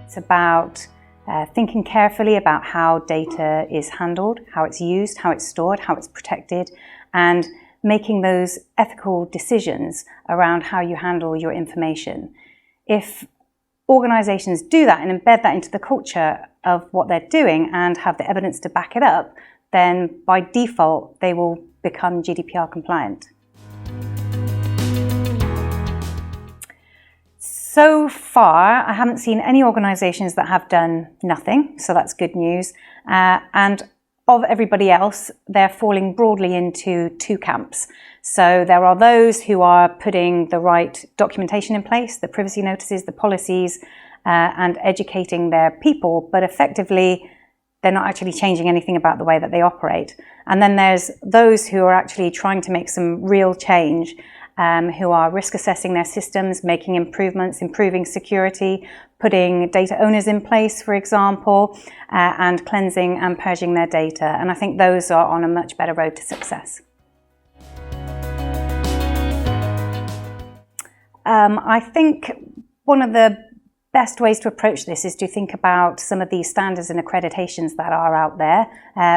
It's about thinking carefully about how data is handled, how it's used, how it's stored, how it's protected, and making those ethical decisions around how you handle your information. If organizations do that and embed that into the culture of what they're doing and have the evidence to back it up, then by default, they will become GDPR compliant. So far, I haven't seen any organizations that have done nothing, so that's good news. And of everybody else, they're falling broadly into two camps. So there are those who are putting the right documentation in place, the privacy notices, the policies, and educating their people, but effectively, they're not actually changing anything about the way that they operate. And then there's those who are actually trying to make some real change, who are risk assessing their systems, making improvements, improving security, putting data owners in place, for example, and cleansing and purging their data. And I think those are on a much better road to success. I think one of the best ways to approach this is to think about some of these standards and accreditations that are out there,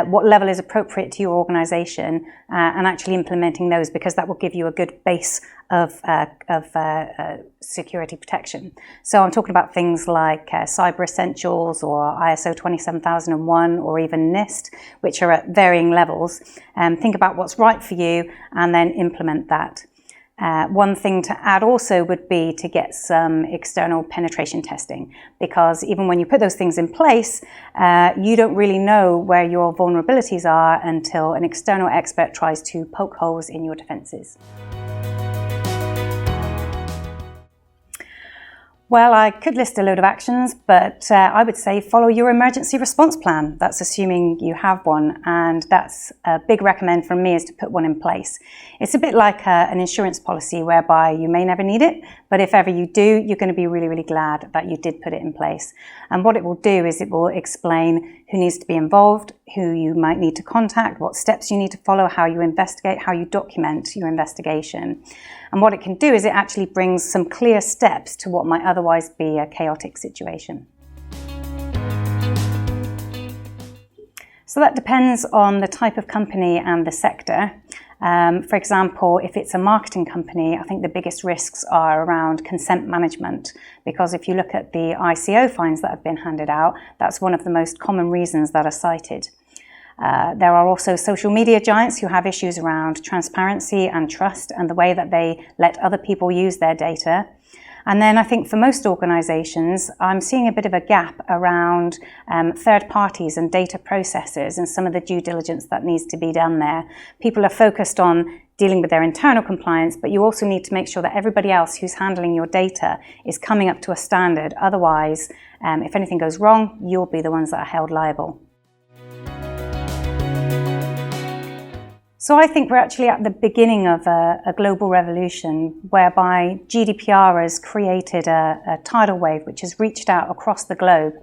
what level is appropriate to your organization, and actually implementing those, because that will give you a good base of security protection. So I'm talking about things like Cyber Essentials or ISO 27001 or even NIST, which are at varying levels. Think about what's right for you and then implement that. One thing to add also would be to get some external penetration testing, because even when you put those things in place, you don't really know where your vulnerabilities are until an external expert tries to poke holes in your defenses. Well, I could list a load of actions, but I would say follow your emergency response plan. That's assuming you have one, and that's a big recommend from me, is to put one in place. It's a bit like an insurance policy whereby you may never need it, but if ever you do, you're going to be really, really glad that you did put it in place. And what it will do is it will explain who needs to be involved, who you might need to contact, what steps you need to follow, how you investigate, how you document your investigation. And what it can do is it actually brings some clear steps to what might otherwise be a chaotic situation. So that depends on the type of company and the sector. For example, if it's a marketing company, I think the biggest risks are around consent management, because if you look at the ICO fines that have been handed out, that's one of the most common reasons that are cited. There are also social media giants who have issues around transparency and trust and the way that they let other people use their data. And then I think for most organizations, I'm seeing a bit of a gap around third parties and data processors and some of the due diligence that needs to be done there. People are focused on dealing with their internal compliance, but you also need to make sure that everybody else who's handling your data is coming up to a standard. Otherwise, if anything goes wrong, you'll be the ones that are held liable. So I think we're actually at the beginning of a global revolution whereby GDPR has created a tidal wave which has reached out across the globe.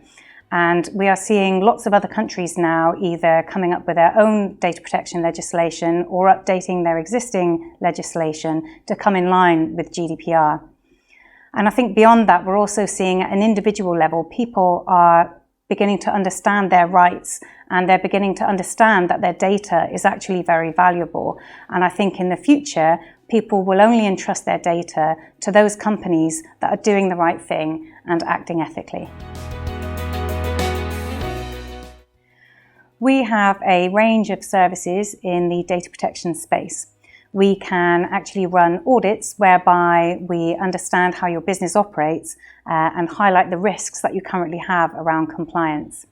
And we are seeing lots of other countries now either coming up with their own data protection legislation or updating their existing legislation to come in line with GDPR. And I think beyond that, we're also seeing at an individual level, people are beginning to understand their rights, and they're beginning to understand that their data is actually very valuable. And I think in the future, people will only entrust their data to those companies that are doing the right thing and acting ethically. We have a range of services in the data protection space. We can actually run audits whereby we understand how your business operates and highlight the risks that you currently have around compliance.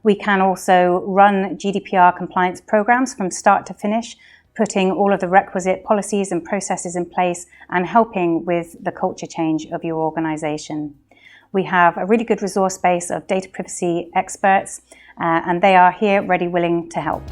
We can also run GDPR compliance programs from start to finish, putting all of the requisite policies and processes in place and helping with the culture change of your organization. We have a really good resource base of data privacy experts and they are here ready, willing to help.